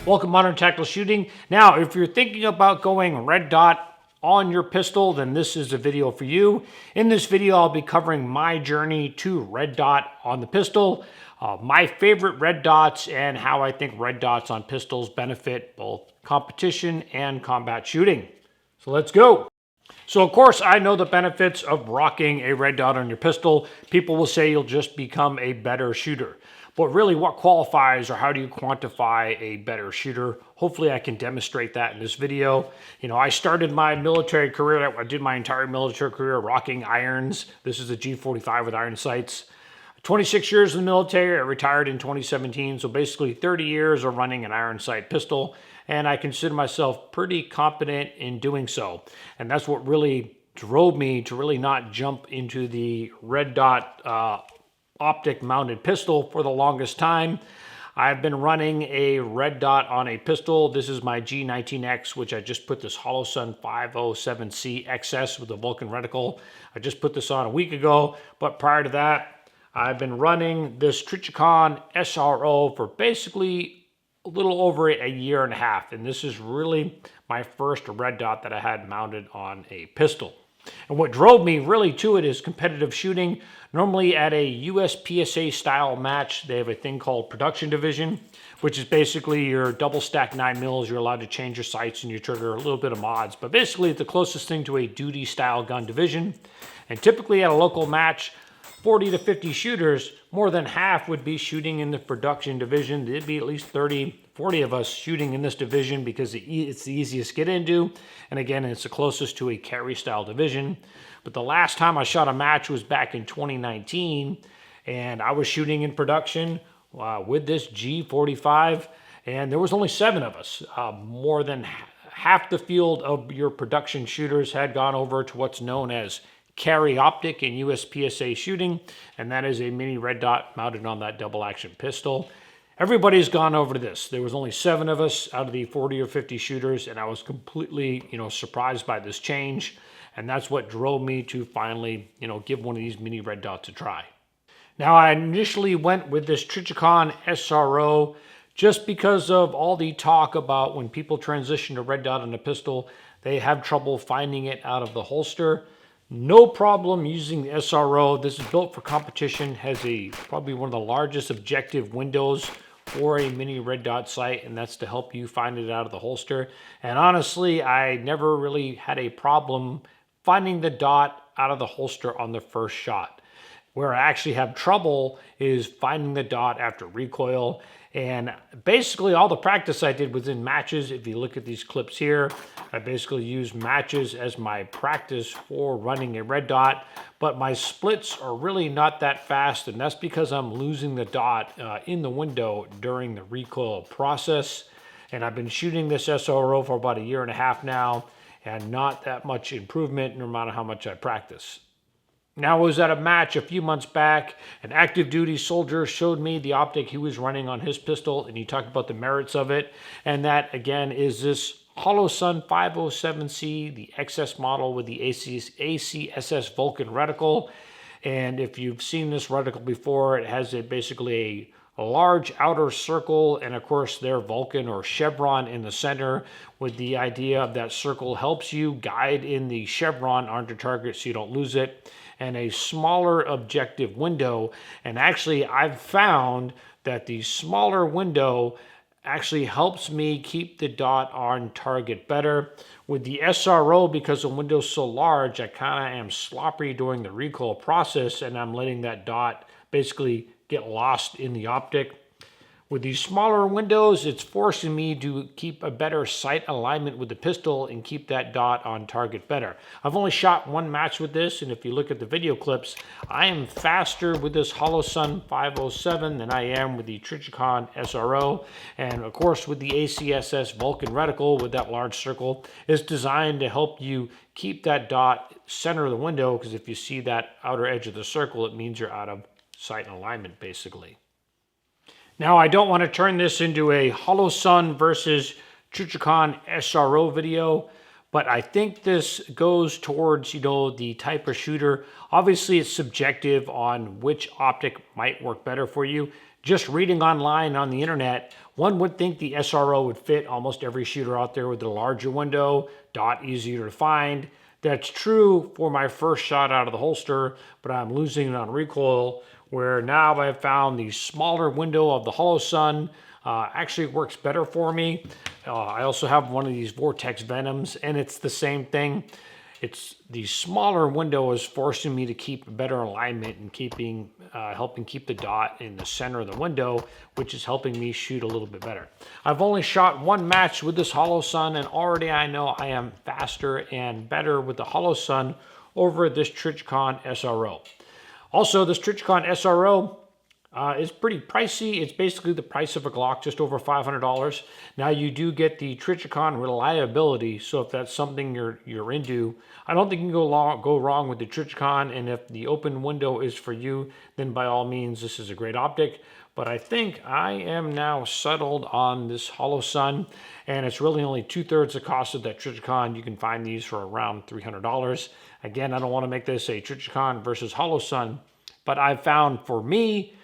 Welcome, Modern Tactical Shooting. Now, if you're thinking about going red dot on your pistol, then this is a video for you. In this video, I'll be covering my journey to red dot on the pistol, my favorite red dots, and how I think red dots on pistols benefit both competition and combat shooting. So let's go. So of course, I know the benefits of rocking a red dot on your pistol. People will say you'll just become a better shooter. But really, what qualifies, or how do you quantify a better shooter? Hopefully I can demonstrate that in this video. You know, I started my military career, I did my entire military career rocking irons. This is a G45 with iron sights. 26 years in the military, I retired in 2017, so basically 30 years of running an iron sight pistol, and I consider myself pretty competent in doing so. And that's what really drove me to really not jump into the red dot optic mounted pistol for the longest time. I've been running a red dot on a pistol. This is my G19X, which I just put this Holosun 507C XS with a Vulcan reticle. I just put this on a week ago, but prior to that, I've been running this Trijicon SRO for basically a little over a year and a half, and this is really my first red dot that I had mounted on a pistol. And what drove me really to it is competitive shooting. Normally at a USPSA style match, they have a thing called production division, which is basically your double stack 9mm. You're allowed to change your sights and your trigger, a little bit of mods, but basically it's the closest thing to a duty style gun division. And typically at a local match, 40 to 50 shooters, more than half would be shooting in the production division. There'd be at least 30, 40 of us shooting in this division because it's the easiest to get into. And again, it's the closest to a carry style division. But the last time I shot a match was back in 2019, and I was shooting in production with this G45, and there was only 7 of us. More than half the field of your production shooters had gone over to what's known as carry optic in USPSA shooting, and that is a mini red dot mounted on that double action pistol. Everybody's gone over to this. There was only 7 of us out of the 40 or 50 shooters, and I was completely, surprised by this change. And that's what drove me to finally, give one of these mini red dots a try. Now, I initially went with this Trijicon SRO just because of all the talk about when people transition to red dot on a pistol, they have trouble finding it out of the holster. No problem using the SRO. This is built for competition, has probably one of the largest objective windows for a mini red dot sight, and that's to help you find it out of the holster. And honestly, I never really had a problem finding the dot out of the holster on the first shot. Where I actually have trouble is finding the dot after recoil. And basically all the practice I did was in matches. If you look at these clips here, I basically used matches as my practice for running a red dot, but my splits are really not that fast, and that's because I'm losing the dot in the window during the recoil process. And I've been shooting this SRO for about a year and a half now, and not that much improvement no matter how much I practice. Now, I was at a match a few months back. An active duty soldier showed me the optic he was running on his pistol, and he talked about the merits of it. And that, again, is this Holosun 507C, the XS model with the ACSS Vulcan reticle. And if you've seen this reticle before, it has basically a large outer circle, and of course their Vulcan or chevron in the center, with the idea of that circle helps you guide in the chevron onto target so you don't lose it, and a smaller objective window. And actually I've found that the smaller window actually helps me keep the dot on target better. With the SRO, because the window's so large, I kind of am sloppy during the recoil process, and I'm letting that dot basically get lost in the optic. With these smaller windows, it's forcing me to keep a better sight alignment with the pistol and keep that dot on target better. I've only shot 1 match with this, and if you look at the video clips, I am faster with this Holosun 507 than I am with the Trijicon SRO. And of course, with the ACSS Vulcan reticle with that large circle, it's designed to help you keep that dot center of the window, because if you see that outer edge of the circle, it means you're out of sight and alignment, basically. Now, I don't want to turn this into a Holosun versus Trijicon SRO video, But I think this goes towards, the type of shooter. Obviously, it's subjective on which optic might work better for you. Just reading online on the internet, one would think the SRO would fit almost every shooter out there with a larger window, dot easier to find. That's true for my first shot out of the holster, but I'm losing it on recoil, where now I've found the smaller window of the Holosun actually works better for me. I also have one of these Vortex Venoms, and it's the same thing. It's the smaller window is forcing me to keep better alignment and helping keep the dot in the center of the window, which is helping me shoot a little bit better. I've only shot one match with this Holosun, and already I know I am faster and better with the Holosun over this Trijicon SRO. Also, this Trijicon SRO is pretty pricey. It's basically the price of a Glock, just over $500. Now you do get the Trijicon reliability, so if that's something you're into, I don't think you can go wrong with the Trijicon. And if the open window is for you, then by all means, this is a great optic. But I think I am now settled on this Holosun, and it's really only 2/3 the cost of that Trijicon. You can find these for around $300. Again, I don't want to make this a Trijicon versus Holosun, but I've found for me,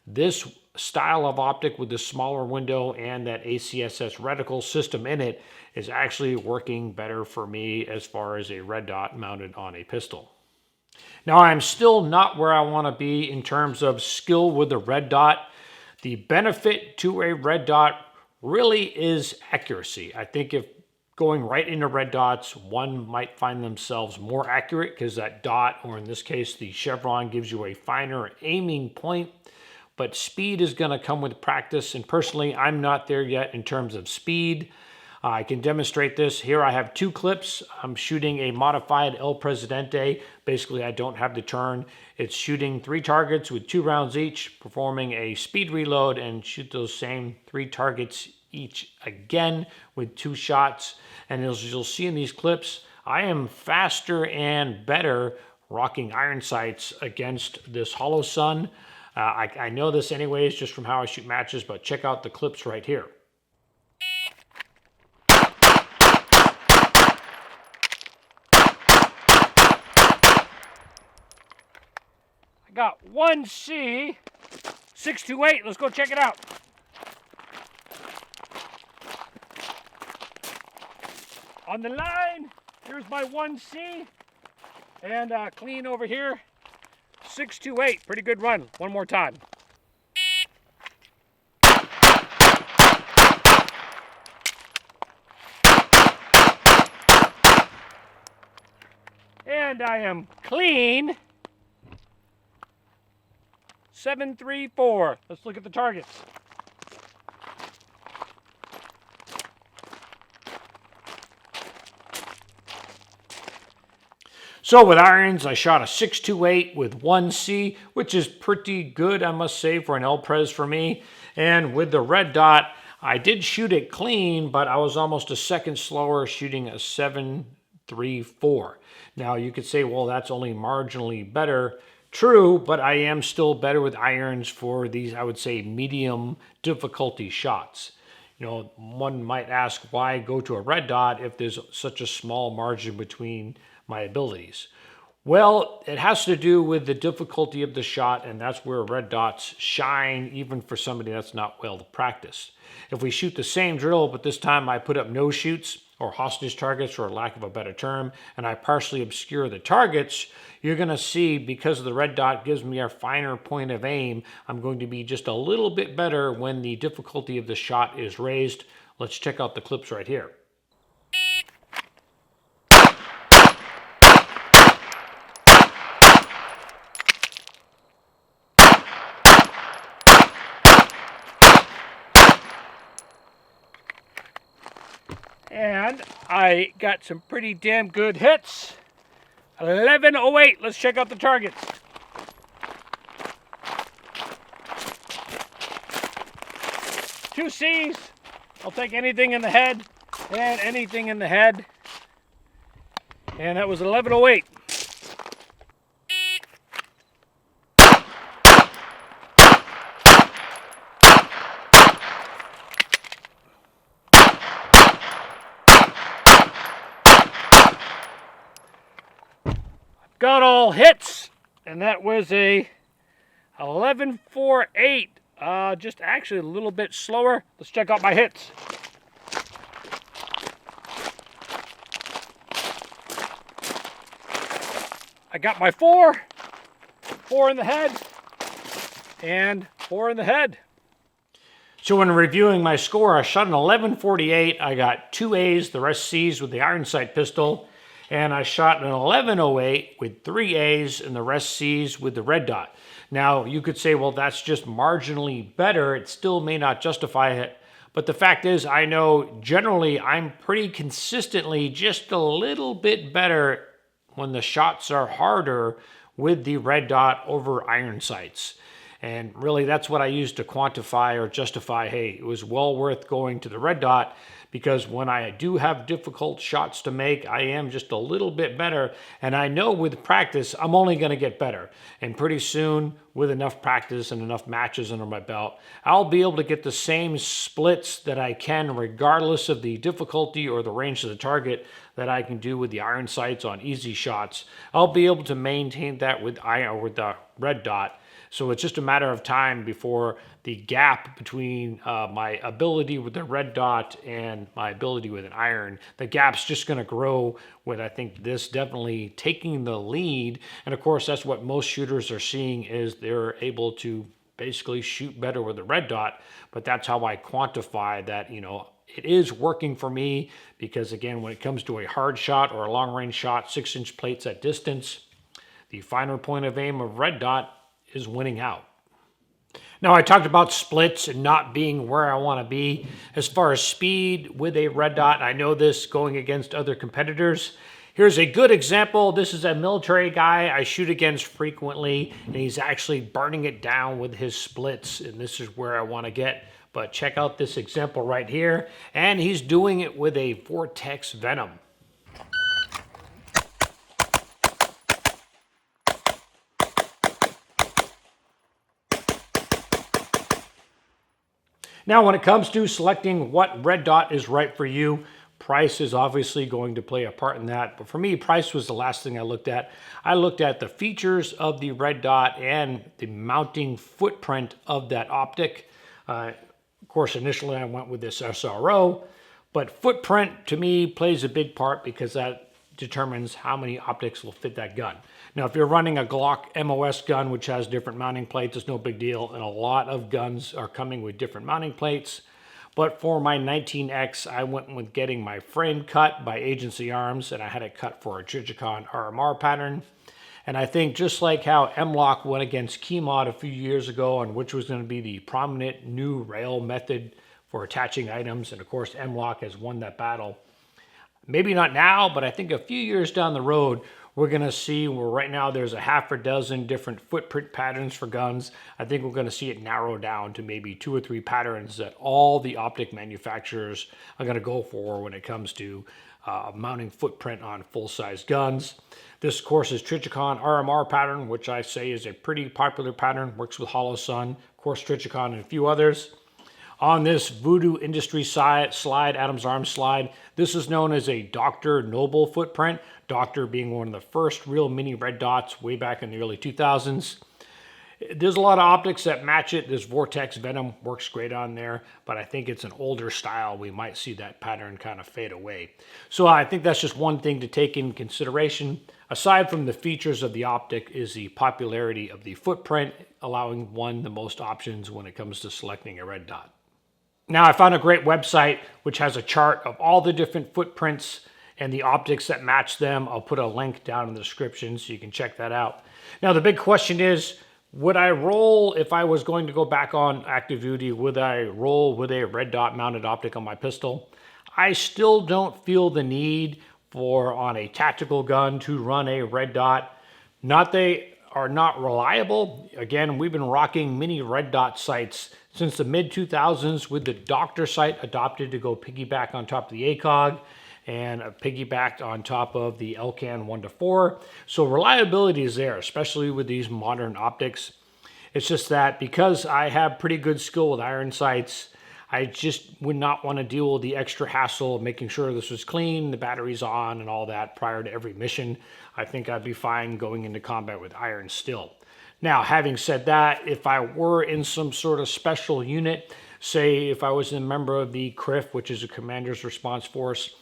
this style of optic with the smaller window and that ACSS reticle system in it is actually working better for me as far as a red dot mounted on a pistol. Now, I'm still not where I want to be in terms of skill with the red dot. The benefit to a red dot really is accuracy. I think if going right into red dots, one might find themselves more accurate because that dot, or in this case, the chevron, gives you a finer aiming point. But speed is going to come with practice, and personally, I'm not there yet in terms of speed. I can demonstrate this. Here I have two clips. I'm shooting a modified El Presidente. Basically, I don't have the turn. It's shooting 3 targets with 2 rounds each, performing a speed reload, and shoot those same 3 targets each again with 2 shots. And as you'll see in these clips, I am faster and better rocking iron sights against this Holosun. I know this anyways just from how I shoot matches, but check out the clips right here. I got 1C 628. Let's go check it out. On the line, here's my 1C, and clean over here. 628, pretty good run. One more time. And I am clean. 734. Let's look at the targets. So with irons, I shot a 628 with 1C, which is pretty good, I must say, for an El-Pres for me. And with the red dot, I did shoot it clean, but I was almost a second slower shooting a 734. Now you could say, well, that's only marginally better. True, but I am still better with irons for these, I would say, medium difficulty shots. One might ask, why go to a red dot if there's such a small margin between my abilities? Well, it has to do with the difficulty of the shot, and that's where red dots shine, even for somebody that's not well practiced. If we shoot the same drill, but this time I put up no shoots, or hostage targets for lack of a better term, and I partially obscure the targets, you're going to see, because the red dot gives me a finer point of aim, I'm going to be just a little bit better when the difficulty of the shot is raised. Let's check out the clips right here. And I got some pretty damn good hits. 1108. Let's check out the targets. Two C's. I'll take anything in the head and anything in the head. And that was 1108. got all hits, and that was a 11.48. Just actually a little bit slower. Let's check out my hits. I got my 4 in the head, and 4 in the head. So when reviewing my score, I shot an 11.48. I got 2 A's, the rest C's with the iron sight pistol. And I shot an 11.08 with 3 A's and the rest C's with the red dot. Now, you could say, well, that's just marginally better. It still may not justify it. But the fact is, I know generally I'm pretty consistently just a little bit better when the shots are harder with the red dot over iron sights. And really, that's what I use to quantify or justify, hey, it was well worth going to the red dot, because when I do have difficult shots to make, I am just a little bit better. And I know with practice, I'm only going to get better. And pretty soon, with enough practice and enough matches under my belt, I'll be able to get the same splits that I can, regardless of the difficulty or the range of the target, that I can do with the iron sights on easy shots. I'll be able to maintain that with the red dot. So it's just a matter of time before the gap between my ability with the red dot and my ability with an iron, the gap's just going to grow, with I think this definitely taking the lead. And of course, that's what most shooters are seeing, is they're able to basically shoot better with the red dot. But that's how I quantify that, it is working for me, because again, when it comes to a hard shot or a long range shot, 6-inch plates at distance, the finer point of aim of red dot is winning out. Now, I talked about splits and not being where I want to be. As far as speed with a red dot, I know this going against other competitors. Here's a good example. This is a military guy I shoot against frequently, and he's actually burning it down with his splits, and this is where I want to get. But check out this example right here, and he's doing it with a Vortex Venom. Now, when it comes to selecting what red dot is right for you, price is obviously going to play a part in that. But for me, price was the last thing I looked at. I looked at the features of the red dot and the mounting footprint of that optic. Of course, initially I went with this SRO, but footprint to me plays a big part, because that determines how many optics will fit that gun. Now, if you're running a Glock MOS gun, which has different mounting plates, it's no big deal, and a lot of guns are coming with different mounting plates. But for my 19X, I went with getting my frame cut by Agency Arms, and I had it cut for a Trijicon RMR pattern. And I think just like how M-LOK went against Keymod a few years ago, on which was going to be the prominent new rail method for attaching items, and of course M-LOK has won that battle. Maybe not now, but I think a few years down the road, we're going to see where right now there's a half a dozen different footprint patterns for guns. I think we're going to see it narrow down to maybe 2 or 3 patterns that all the optic manufacturers are going to go for when it comes to mounting footprint on full-size guns. This, of course, is Trijicon RMR pattern, which I say is a pretty popular pattern. Works with Holosun, of course, Trijicon, and a few others. On this Voodoo Industry slide, Adam's Arms slide, this is known as a Dr. Noble footprint. Dr. being one of the first real mini red dots way back in the early 2000s. There's a lot of optics that match it. This Vortex Venom works great on there, but I think it's an older style. We might see that pattern kind of fade away. So I think that's just one thing to take in consideration. Aside from the features of the optic is the popularity of the footprint, allowing one the most options when it comes to selecting a red dot. Now, I found a great website which has a chart of all the different footprints and the optics that match them. I'll put a link down in the description so you can check that out. Now, the big question is, would I roll, if I was going to go back on active duty, would I roll with a red dot mounted optic on my pistol? I still don't feel the need for, on a tactical gun, to run a red dot. Not they are not reliable. Again, we've been rocking mini red dot sights since the mid-2000s, with the Doctor sight adopted to go piggyback on top of the ACOG and piggybacked on top of the LCAN 1-4. So reliability is there, especially with these modern optics. It's just that because I have pretty good skill with iron sights, I just would not want to deal with the extra hassle of making sure this was clean, the battery's on, and all that prior to every mission. I think I'd be fine going into combat with iron still. Now, having said that, if I were in some sort of special unit, say if I was a member of the CRIF, which is a Commander's Response Force,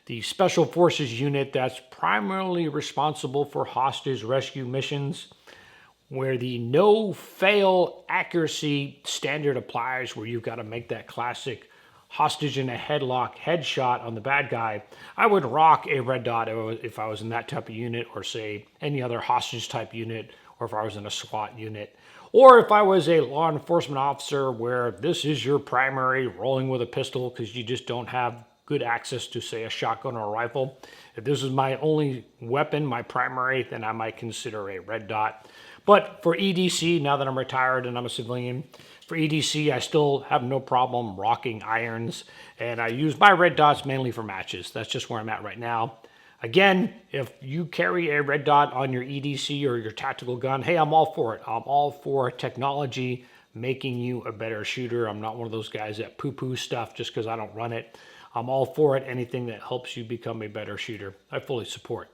the Special Forces unit that's primarily responsible for hostage rescue missions, where the no-fail accuracy standard applies, where you've got to make that classic hostage in a headlock headshot on the bad guy, I would rock a red dot if I was in that type of unit, or say any other hostage type unit, or if I was in a SWAT unit. Or if I was a law enforcement officer where this is your primary rolling with a pistol because you just don't have good access to, say, a shotgun or a rifle. If this is my only weapon, my primary, then I might consider a red dot. But for EDC, now that I'm retired and I'm a civilian, for EDC, I still have no problem rocking irons, and I use my red dots mainly for matches. That's just where I'm at right now. Again, if you carry a red dot on your EDC or your tactical gun, hey, I'm all for it. I'm all for technology making you a better shooter. I'm not one of those guys that poo-poo stuff just because I don't run it. I'm all for it. Anything that helps you become a better shooter, I fully support.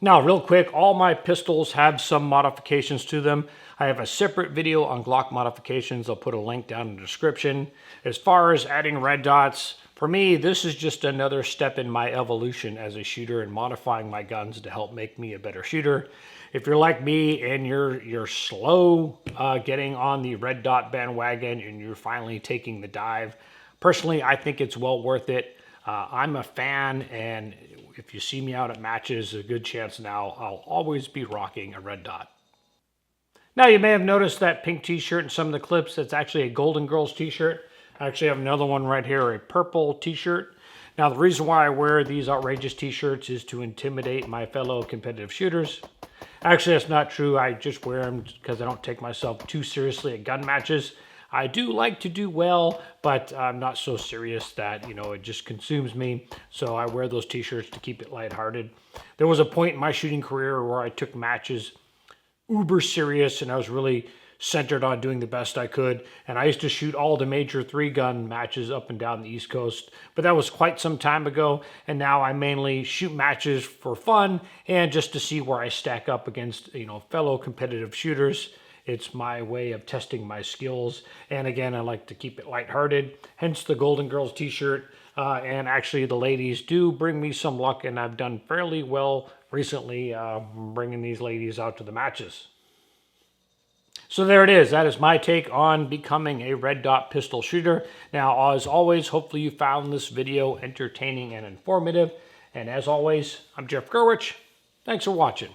Now, real quick, all my pistols have some modifications to them. I have a separate video on Glock modifications. I'll put a link down in the description. As far as adding red dots, for me, this is just another step in my evolution as a shooter and modifying my guns to help make me a better shooter. If you're like me and you're slow getting on the red dot bandwagon and you're finally taking the dive, personally, I think it's well worth it. I'm a fan, and if you see me out at matches, a good chance now I'll always be rocking a red dot. Now, you may have noticed that pink t-shirt in some of the clips. That's actually a Golden Girls t-shirt. I actually have another one right here, a purple t-shirt. Now, the reason why I wear these outrageous t-shirts is to intimidate my fellow competitive shooters. Actually, that's not true. I just wear them because I don't take myself too seriously at gun matches. I do like to do well, but I'm not so serious that, it just consumes me. So I wear those t-shirts to keep it lighthearted. There was a point in my shooting career where I took matches uber serious, and I was really centered on doing the best I could. And I used to shoot all the major 3-gun matches up and down the East Coast, but that was quite some time ago. And now I mainly shoot matches for fun and just to see where I stack up against, fellow competitive shooters. It's my way of testing my skills. And again, I like to keep it lighthearted, hence the Golden Girls t-shirt. And actually the ladies do bring me some luck, and I've done fairly well recently bringing these ladies out to the matches. So there it is. That is my take on becoming a red dot pistol shooter. Now, as always, hopefully you found this video entertaining and informative. And as always, I'm Jeff Gerwich. Thanks for watching.